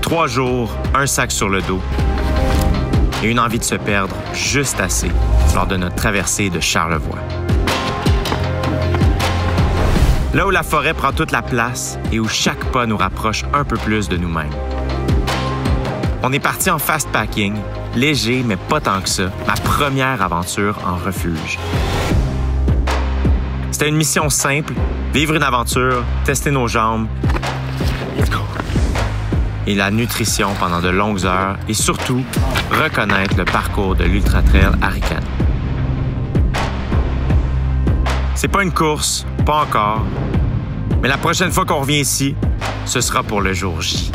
3 jours, un sac sur le dos et une envie de se perdre juste assez lors de notre traversée de Charlevoix. Là où la forêt prend toute la place et où chaque pas nous rapproche un peu plus de nous-mêmes. On est parti en fast packing, léger mais pas tant que ça, ma première aventure en refuge. C'était une mission simple, vivre une aventure, tester nos jambes, et la nutrition pendant de longues heures et surtout, reconnaître le parcours de l'Ultra Trail Arikana. C'est pas une course, pas encore, mais la prochaine fois qu'on revient ici, ce sera pour le jour J.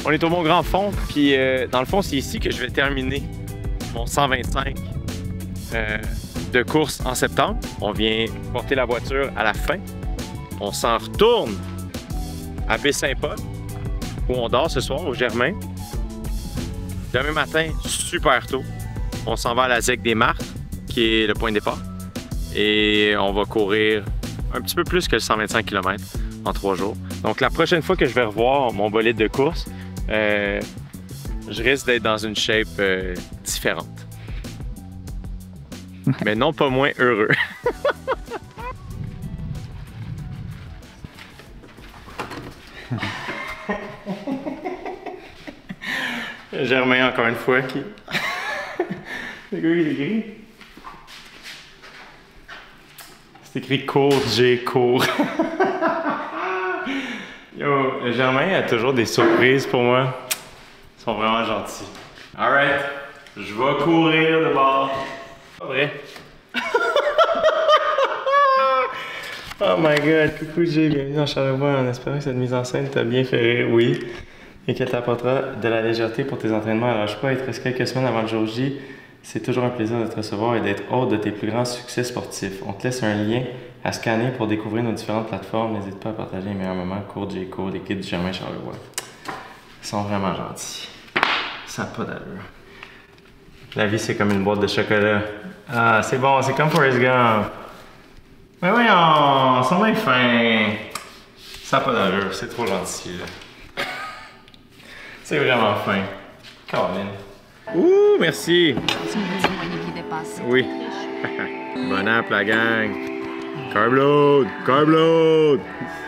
On est au Mont Grand Fond, puis dans le fond, c'est ici que je vais terminer mon 125 de course en septembre. On vient porter la voiture à la fin. On s'en retourne à Baie-Saint-Paul, où on dort ce soir, au Germain. Demain matin, super tôt, on s'en va à la ZEC des Martres, qui est le point de départ. Et on va courir un petit peu plus que le 125 km en 3 jours. Donc la prochaine fois que je vais revoir mon bolide de course, je risque d'être dans une shape différente. Mais non pas moins heureux. Germain, encore une fois, qui... Le gars, il est écrit. C'est écrit court, G, court. Yo, Germain a toujours des surprises pour moi. Ils sont vraiment gentils. Alright, je vais courir de bord. Pas vrai. Oh my god, coucou Jay, bienvenue dans Charlevoix. En espérant que cette mise en scène t'a bien fait rire, oui. Et qu'elle t'apportera de la légèreté pour tes entraînements. Lâche pas, il te reste quelques semaines avant le jour J. C'est toujours un plaisir de te recevoir et d'être hôte de tes plus grands succès sportifs. On te laisse un lien à scanner pour découvrir nos différentes plateformes. N'hésite pas à partager les meilleurs moments. Cours J, cours, l'équipe du Germain Charlevoix. Ils sont vraiment gentils. Ça n'a pas d'allure. La vie, c'est comme une boîte de chocolat. Ah, c'est bon, c'est comme Forrest Gump. Mais voyons, ils sont bien fins. Ça n'a pas d'allure, c'est trop gentil, là. C'est vraiment fin. Caroline. Ouh, merci. Oui. Bon app, la gang. Carb load, carb load.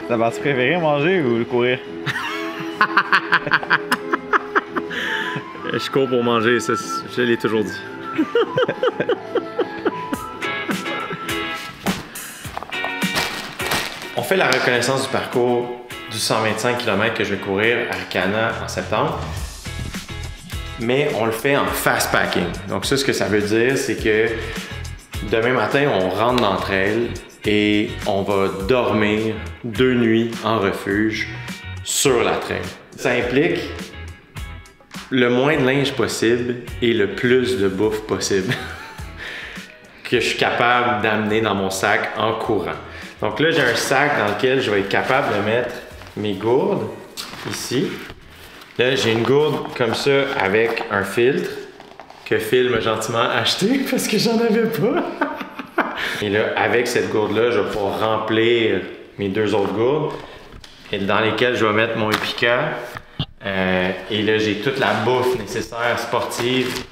Ta partie préférée, manger ou courir? Je cours pour manger, ça, je l'ai toujours dit. On fait la reconnaissance du parcours du 125 km que je vais courir à Arikana en septembre. Mais on le fait en fast packing. Donc ça, ce que ça veut dire, c'est que demain matin, on rentre dans le trail et on va dormir 2 nuits en refuge sur la trail. Ça implique le moins de linge possible et le plus de bouffe possible que je suis capable d'amener dans mon sac en courant. Donc là, j'ai un sac dans lequel je vais être capable de mettre mes gourdes ici. Là, j'ai une gourde comme ça avec un filtre que Phil m'a gentiment acheté parce que j'en avais pas. Et là, avec cette gourde-là, je vais pouvoir remplir mes 2 autres gourdes et dans lesquelles je vais mettre mon Epica. Et là, j'ai toute la bouffe nécessaire sportive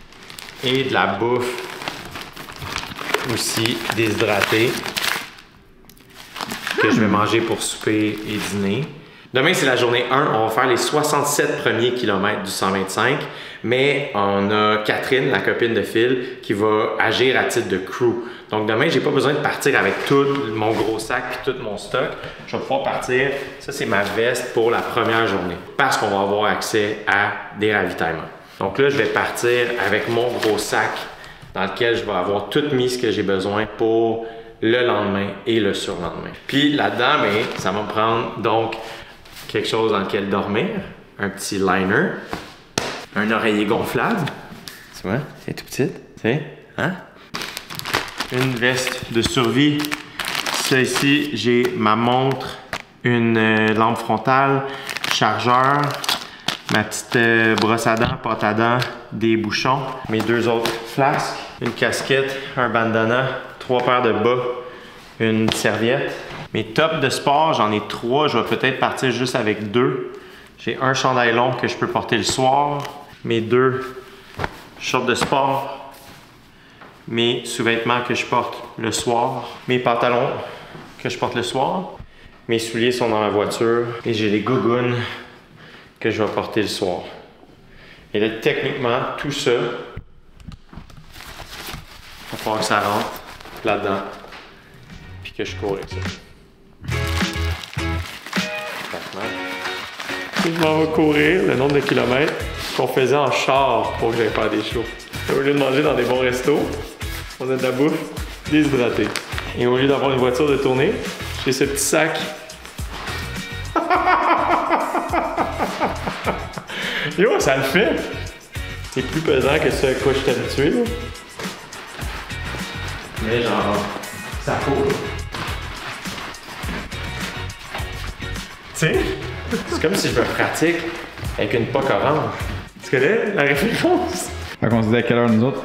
et de la bouffe aussi déshydratée que je vais manger pour souper et dîner. Demain, c'est la journée 1. On va faire les 67 premiers kilomètres du 125. Mais on a Catherine, la copine de Phil, qui va agir à titre de crew. Donc demain, j'ai pas besoin de partir avec tout mon gros sac et tout mon stock. Je vais pouvoir partir. Ça, c'est ma veste pour la première journée. Parce qu'on va avoir accès à des ravitaillements. Donc là, je vais partir avec mon gros sac dans lequel je vais avoir tout mis ce que j'ai besoin pour le lendemain et le surlendemain. Puis là-dedans, ça va me prendre donc quelque chose dans lequel dormir, un petit liner, un oreiller gonflable, tu vois, c'est tout petit, tu sais, hein? Une veste de survie. Ça ici, j'ai ma montre, une lampe frontale, chargeur, ma petite brosse à dents, pâte à dents, des bouchons, mes 2 autres flasques, une casquette, un bandana, 3 paires de bas, une serviette. Mes tops de sport, j'en ai 3, je vais peut-être partir juste avec 2. J'ai un chandail long que je peux porter le soir, mes 2 shorts de sport, mes sous-vêtements que je porte le soir, mes pantalons que je porte le soir, mes souliers sont dans ma voiture et j'ai les gougounes que je vais porter le soir. Et là, techniquement, tout ça, il va falloir que ça rentre là-dedans puis que je cours avec ça. Je m'en vais courir le nombre de kilomètres qu'on faisait en char pour que j'aille faire des shows. Et au lieu de manger dans des bons restos, on a de la bouffe déshydratée. Et au lieu d'avoir une voiture de tournée, j'ai ce petit sac. Yo, ça le fait! C'est plus pesant que ce à quoi je suis habitué. Là. Mais genre, ça court. Tu sais, c'est comme si je me pratique avec une poque orange. Tu connais la référence? Fait qu'on se dit à quelle heure nous autres?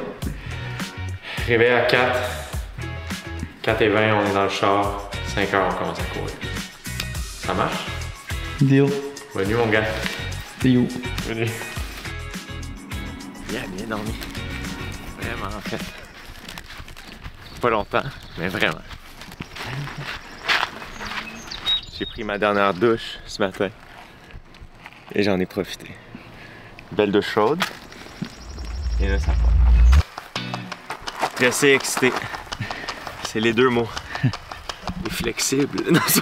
Réveil à 4. 4h20, on est dans le char. 5h, on commence à courir. Ça marche? Deal. Bonne nuit, mon gars. See you. Bonne nuit. Bien dormi. Vraiment, en fait. Pas longtemps, mais vraiment. J'ai pris ma dernière douche ce matin. Et j'en ai profité. Belle douche chaude. Et là, ça part. Stressé, excité. C'est les 2 mots. Et flexible. Non, ça...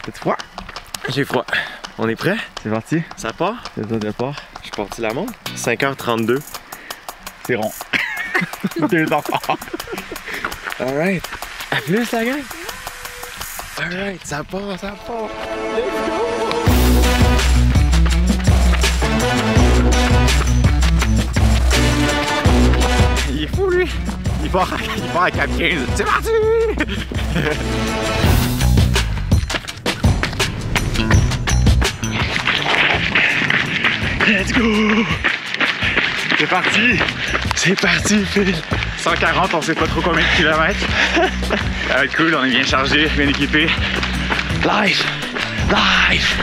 C'est froid? J'ai froid. On est prêt? C'est parti? Ça part? C'est le départ. Je suis parti la montre. 5h32. C'est rond. 2 enfants. Alright. À plus la gang. Alright, ça part, ça part. Let's go! Il est fou lui! Il part à 4-15. C'est parti! Let's go! C'est parti! C'est parti, Phil! 140, on sait pas trop combien de kilomètres. Ça va être cool, on est bien chargé, bien équipé. Live! Live!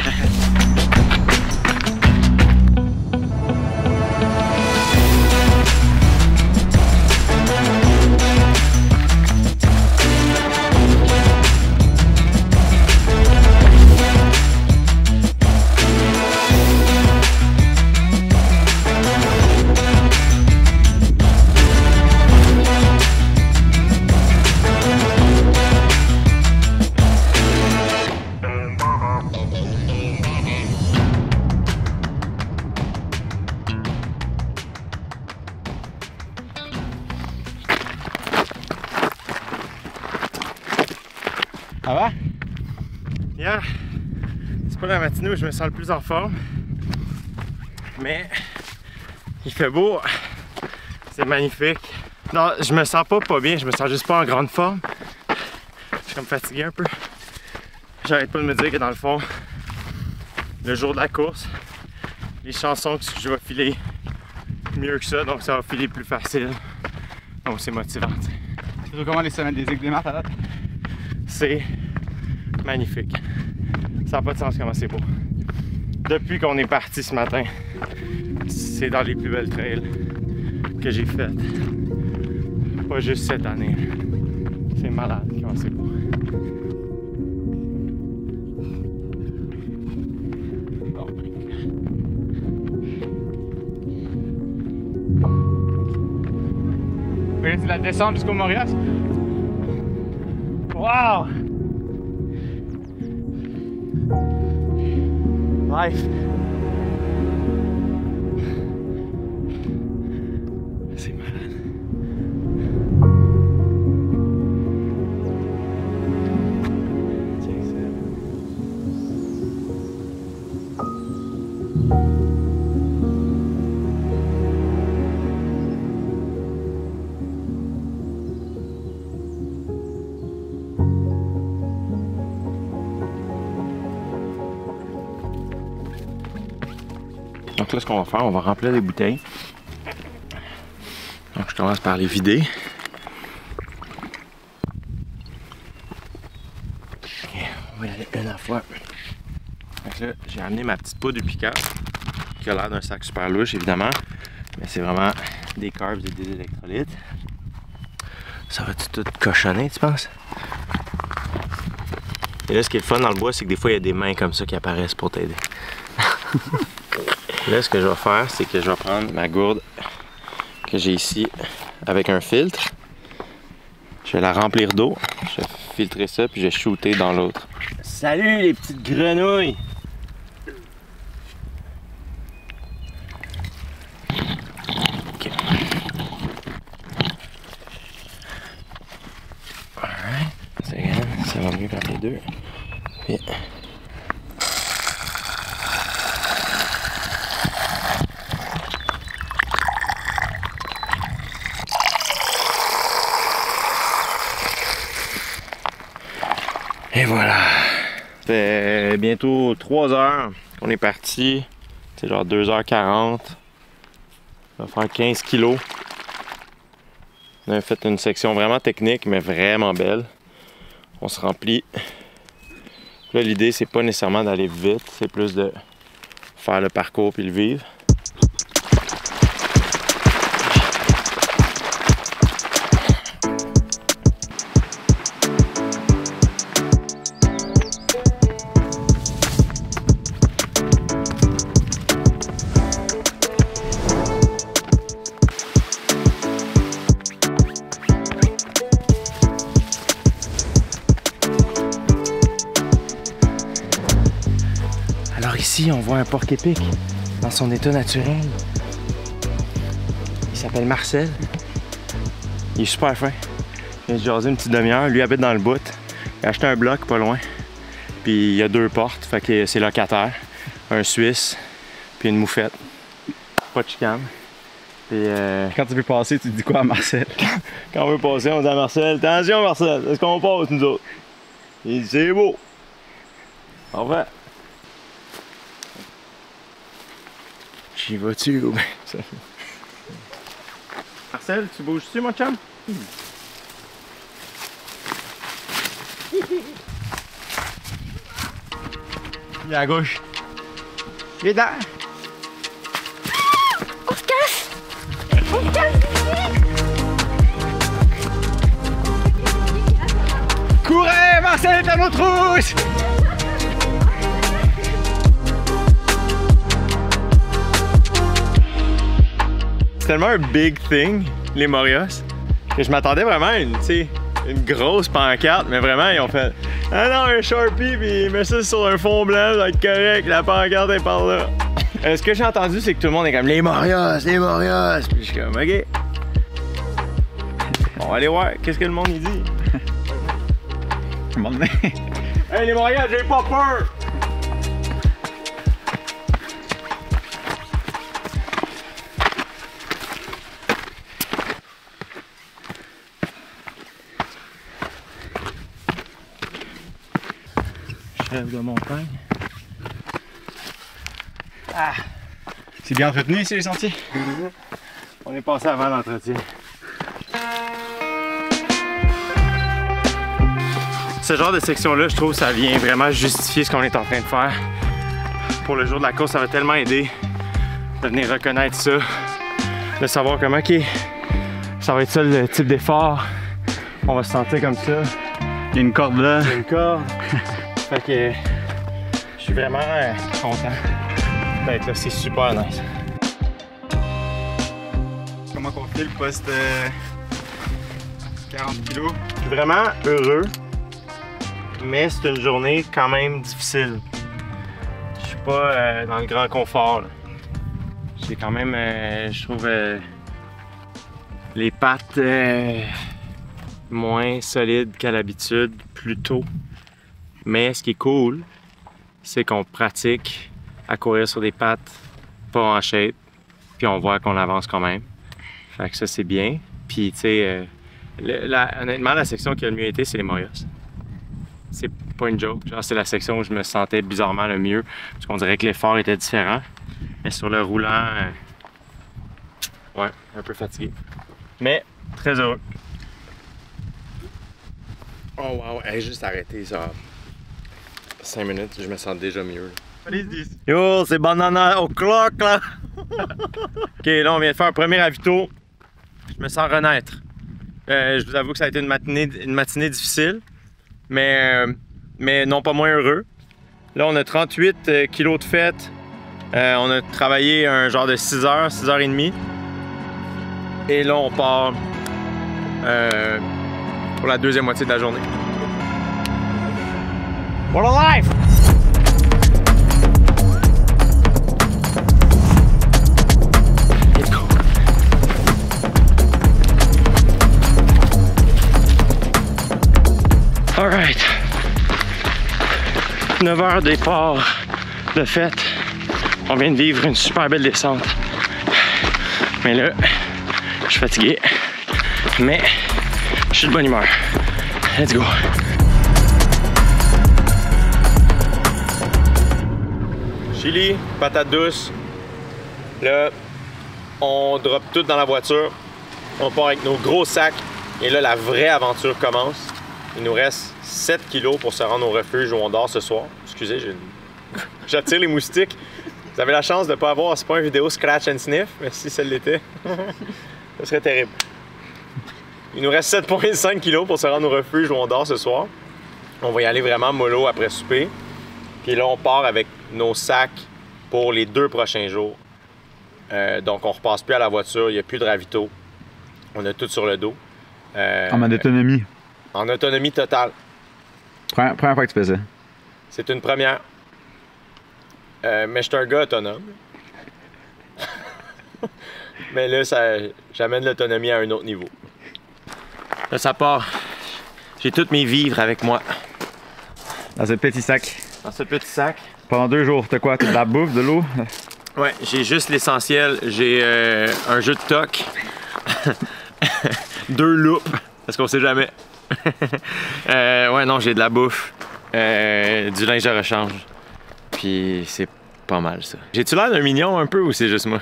Ça va? Yeah. C'est pas la matinée où je me sens le plus en forme. Mais il fait beau. C'est magnifique. Non, je me sens pas bien, je me sens juste pas en grande forme. Je suis comme fatigué un peu. J'arrête pas de me dire que dans le fond, le jour de la course, les chansons que je vais filer mieux que ça, donc ça va filer plus facile. Donc c'est motivant. T'sais. Tu trouves comment les semaines des Aigues des Martes à date? C'est magnifique. Ça n'a pas de sens comment c'est beau. Depuis qu'on est parti ce matin, c'est dans les plus belles trails que j'ai faites. Pas juste cette année. C'est malade comment c'est beau. C'est la descente jusqu'au Mauriac. Wow! Life. C'est malade. Tiens, c'est... Donc là, ce qu'on va faire, on va remplir les bouteilles. Donc je commence par les vider. Okay, on va y aller une à la fois. Donc là, j'ai amené ma petite poudre Upica, qui a l'air d'un sac super louche, évidemment. Mais c'est vraiment des carbs et des électrolytes. Ça va-tu tout cochonner, tu penses? Et là, ce qui est le fun dans le bois, c'est que des fois, il y a des mains comme ça qui apparaissent pour t'aider. Là, ce que je vais faire, c'est que je vais prendre ma gourde que j'ai ici avec un filtre. Je vais la remplir d'eau. Je vais filtrer ça, puis je vais shooter dans l'autre. Salut les petites grenouilles! OK. Alright. Ça va mieux quand t'es deux. Puis... Et voilà! Ça fait bientôt 3 heures qu'on est parti. C'est genre 2h40. On va faire 15 kilos. On a fait une section vraiment technique, mais vraiment belle. On se remplit. Là, l'idée, c'est pas nécessairement d'aller vite, c'est plus de faire le parcours puis le vivre. Alors ici, on voit un porc-épic dans son état naturel. Il s'appelle Marcel. Il est super fin. Il vient de jaser une petite demi-heure. Lui habite dans le bout. Il a acheté un bloc pas loin. Puis il y a 2 portes, fait que c'est locataire. Un Suisse, puis une moufette. Pas de chicane. Puis Quand tu veux passer, tu dis quoi à Marcel? quand on veut passer, on dit à Marcel, attention Marcel, est-ce qu'on passe nous autres? Il dit c'est beau. Au revoir. J'y vas-tu ou bien ça? Marcel, tu bouges-tu mon chum? Il est à gauche. Il est là. On se casse! On se casse! Courez, Marcel est à notre trousse! C'est tellement un big thing, les Morios, que je m'attendais vraiment à une grosse pancarte, mais vraiment, ils ont fait « Ah non, un Sharpie, puis mets ça sur un fond blanc, ça va être correct, la pancarte est par là. » Ce que j'ai entendu, c'est que tout le monde est comme « Les Morios, les Morios! » Puis je suis comme « OK. » On va aller voir, qu'est-ce que le monde y dit? Hey les Morios, j'ai pas peur! Chef de montagne. Ah. C'est bien entretenu ici les sentiers? On est passé avant l'entretien. Ce genre de section-là, je trouve, ça vient vraiment justifier ce qu'on est en train de faire. Pour le jour de la course, ça va tellement aider de venir reconnaître ça, de savoir comment, OK, ça va être ça le type d'effort. On va se sentir comme ça. Il y a une corde là. Il y a une corde. Fait que je suis vraiment content d'être là, c'est super nice. Comment qu'on file post 40 kg? Je suis vraiment heureux, mais c'est une journée quand même difficile. Je suis pas dans le grand confort. J'ai quand même, je trouve, les pattes moins solides qu'à l'habitude, plus tôt. Mais ce qui est cool, c'est qu'on pratique à courir sur des pattes pas en shape, puis on voit qu'on avance quand même. Fait que ça, c'est bien. Puis, tu sais, honnêtement, la section qui a le mieux été, c'est les Morios. C'est pas une joke. Genre, c'est la section où je me sentais bizarrement le mieux, parce qu'on dirait que l'effort était différent. Mais Mais sur le roulant, ouais, un peu fatigué. Mais très heureux. Oh wow, hey, juste arrêté ça. 5 minutes, je me sens déjà mieux. Yo, c'est banana au clock là! Ok, là on vient de faire un premier ravito. Je me sens renaître. Je vous avoue que ça a été une matinée difficile, mais non pas moins heureux. Là on a 38 kilos de fête. On a travaillé un genre de 6 heures, 6h30. Et là on part pour la deuxième moitié de la journée. What a life! Let's go! Alright. 9 heures départ de fête. On vient de vivre une super belle descente. Mais là, je suis fatigué. Mais je suis de bonne humeur. Let's go! Chili, patate douce. Là, on drop tout dans la voiture. On part avec nos gros sacs. Et là, la vraie aventure commence. Il nous reste 7 kilos pour se rendre au refuge où on dort ce soir. Excusez, j'attire les moustiques. Vous avez la chance de ne pas avoir, c'est pas une vidéo scratch and sniff, mais si ça l'était, ce serait terrible. Il nous reste 7,5 kilos pour se rendre au refuge où on dort ce soir. On va y aller vraiment mollo après souper. Puis là, on part avec nos sacs pour les 2 prochains jours. Donc, on repasse plus à la voiture, il n'y a plus de ravito. On a tout sur le dos. En mode autonomie. En autonomie totale. Première fois que tu fais ça. C'est une première. Mais je suis un gars autonome. Mais là, j'amène l'autonomie à un autre niveau. Là, ça part. J'ai tous mes vivres avec moi. Dans ce petit sac. Dans ce petit sac. Pendant 2 jours, t'as quoi? T'as de la bouffe, de l'eau? Ouais, j'ai juste l'essentiel. J'ai un jeu de toc. 2 loupes, parce qu'on sait jamais. Ouais, non, j'ai de la bouffe. Du linge de rechange. Puis c'est pas mal, ça. J'ai-tu l'air d'un mignon un peu ou c'est juste moi?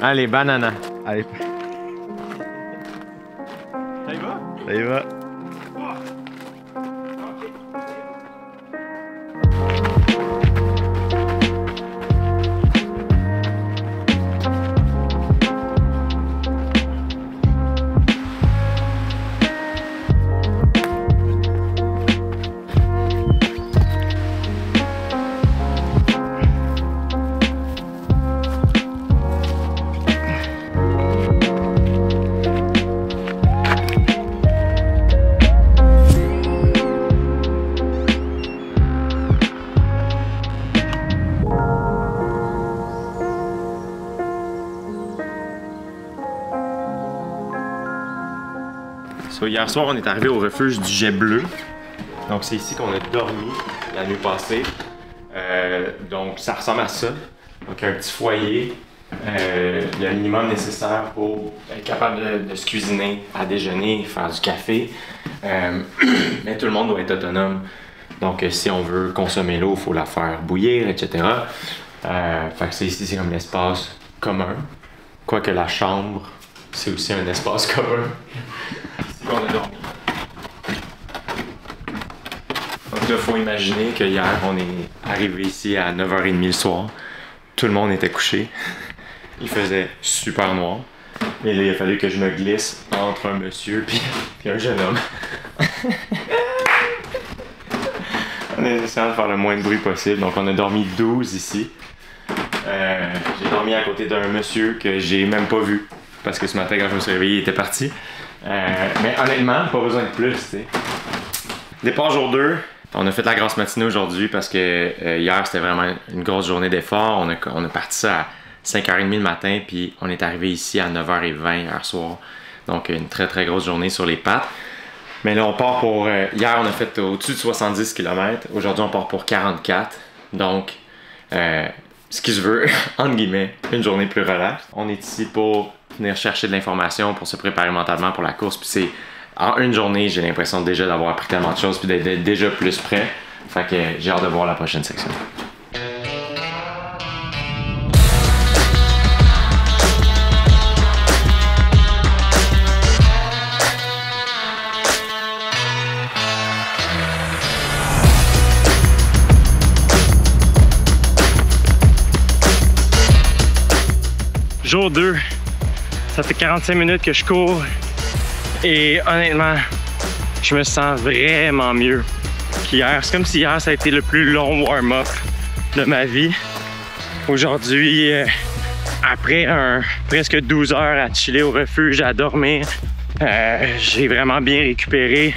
Allez, banana. Allez. Ça y va? Ça y va. So, hier soir, on est arrivé au refuge du Jet Bleu. Donc, c'est ici qu'on a dormi la nuit passée. Donc, ça ressemble à ça. Donc, un petit foyer, le minimum nécessaire pour être capable de se cuisiner à déjeuner, faire du café. Mais tout le monde doit être autonome. Donc, si on veut consommer l'eau, il faut la faire bouillir, etc. Fait que ici, c'est comme l'espace commun. Quoique la chambre, c'est aussi un espace commun. On a dormi. Donc là, il faut imaginer que hier, on est arrivé ici à 9h30 le soir. Tout le monde était couché. Il faisait super noir. Et là, il a fallu que je me glisse entre un monsieur et un jeune homme. On a essayé de faire le moins de bruit possible. Donc, on a dormi 12 ici. J'ai dormi à côté d'un monsieur que j'ai même pas vu. Parce que ce matin, quand je me suis réveillé, il était parti. Mais honnêtement, pas besoin de plus, tu sais. Départ jour 2. On a fait la grasse matinée aujourd'hui parce que hier, c'était vraiment une grosse journée d'effort. On a parti ça à 5h30 le matin, puis on est arrivé ici à 9h20 hier soir. Donc, une très, très grosse journée sur les pattes. Mais là, on part pour... hier, on a fait au-dessus de 70 km. Aujourd'hui, on part pour 44. Donc, ce qui se veut, entre guillemets, une journée plus relaxe. On est ici pour venir chercher de l'information, pour se préparer mentalement pour la course. Puis c'est... En une journée, j'ai l'impression déjà d'avoir appris tellement de choses puis d'être déjà plus prêt. Fait que j'ai hâte de voir la prochaine section. Jour 2, ça fait 45 minutes que je cours et honnêtement, je me sens vraiment mieux qu'hier. C'est comme si hier, ça a été le plus long warm-up de ma vie. Aujourd'hui, après presque 12 heures à chiller au refuge, à dormir, j'ai vraiment bien récupéré.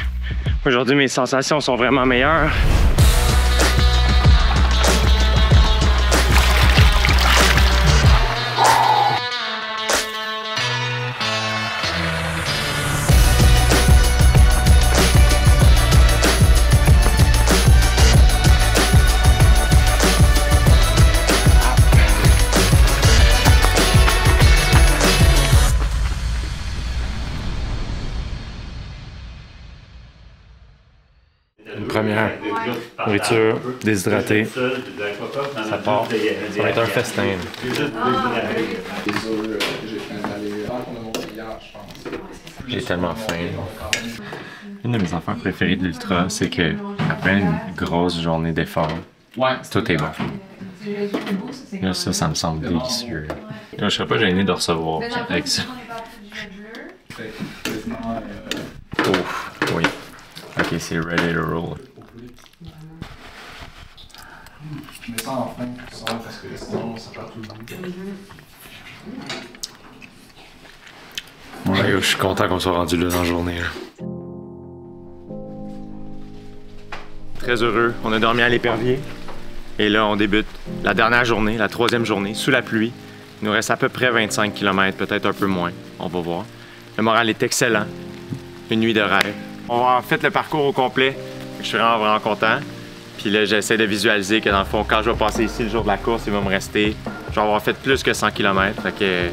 Aujourd'hui, mes sensations sont vraiment meilleures. Une première nourriture déshydratée, ça part, ça va être un festin. J'ai tellement faim. Une de mes affaires préférées de l'ultra, c'est que après une grosse journée d'effort, tout est bon. Là, ça me semble délicieux. Là, je serais pas gêné de recevoir avec ça. Ouf, oui. Ok, c'est ready to roll. Je mets ça en fin, parce que sinon ça perd tout le goût. Ouais, je suis content qu'on soit rendu là dans la journée. Là. Très heureux. On a dormi à l'Épervier. Et là, on débute la dernière journée, la 3e journée, sous la pluie. Il nous reste à peu près 25 km, peut-être un peu moins. On va voir. Le moral est excellent. Une nuit de rêve. On va en fait le parcours au complet. Je suis vraiment content. Puis là, j'essaie de visualiser que dans le fond, quand je vais passer ici le jour de la course, il va me rester. Je vais avoir fait plus que 100 km. Fait que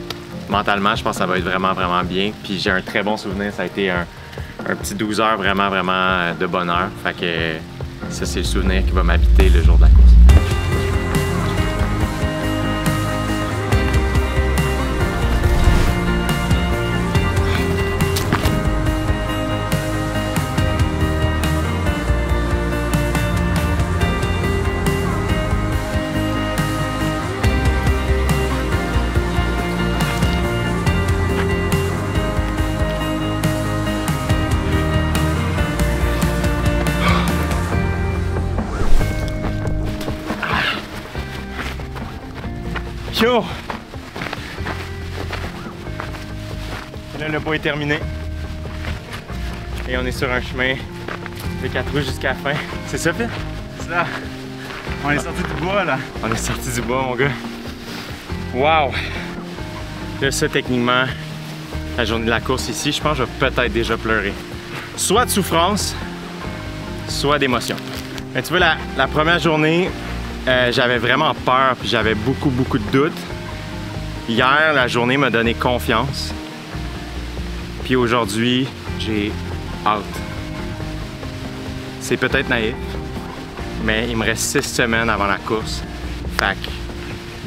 mentalement, je pense que ça va être vraiment bien. Puis j'ai un très bon souvenir. Ça a été un petit 12 heures vraiment de bonheur. Fait que ça, c'est le souvenir qui va m'habiter le jour de la course. Yo! Là, le bois est terminé. Et on est sur un chemin de 4 roues jusqu'à la fin. C'est ça, Phil? C'est ça. On est sorti du bois, là. On est sorti du bois, mon gars. Wow! Là, ça, techniquement, la journée de la course ici, je pense que je vais peut-être déjà pleurer. Soit de souffrance, soit d'émotion. Mais tu vois, la première journée, j'avais vraiment peur, puis j'avais beaucoup de doutes. Hier, la journée m'a donné confiance. Puis aujourd'hui, j'ai hâte. C'est peut-être naïf, mais il me reste 6 semaines avant la course. Fait que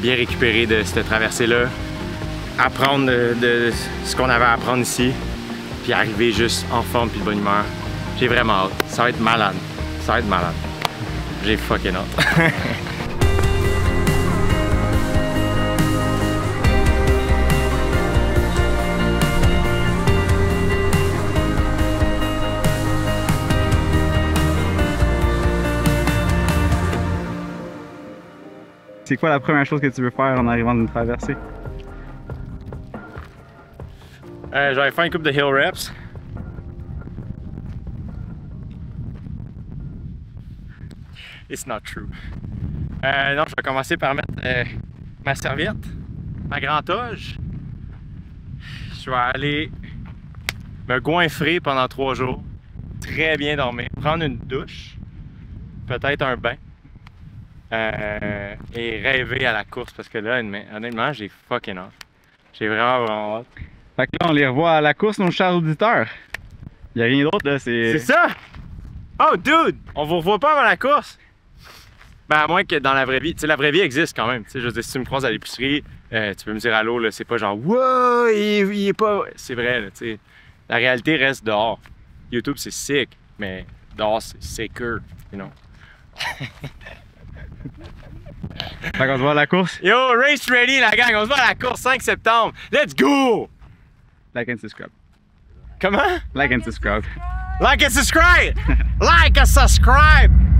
bien récupérer de cette traversée-là, apprendre de ce qu'on avait à apprendre ici, puis arriver juste en forme puis de bonne humeur. J'ai vraiment hâte. Ça va être malade. Ça va être malade. J'ai fucking hâte. C'est quoi la première chose que tu veux faire en arrivant d'une traversée? J'avais fait une couple de hill reps. It's not true. Non, je vais commencer par mettre ma serviette, ma grand-toge. Je vais aller me goinfrer pendant 3 jours. Très bien dormir. Prendre une douche. Peut-être un bain. Et rêver à la course parce que là, honnêtement, j'ai fucking hâte. J'ai vraiment hâte. Fait que là, on les revoit à la course, nos chers auditeurs. Il n'y a rien d'autre, là, C'est ça! Oh, dude! On vous revoit pas avant la course! Ben, à moins que dans la vraie vie, tu sais, la vraie vie existe quand même. Tu sais, je veux dire, si tu me croises à l'épicerie, tu peux me dire allô, là, c'est pas genre, wow, il est pas. C'est vrai, là, tu sais. La réalité reste dehors. YouTube, c'est sick, mais dehors, c'est secure, you know. Fait qu'on se voit à la course. Yo, race ready la gang, on se voit à la course 5 septembre. Let's go! Like and subscribe. Comment? Like and subscribe. Like and subscribe! Like and subscribe!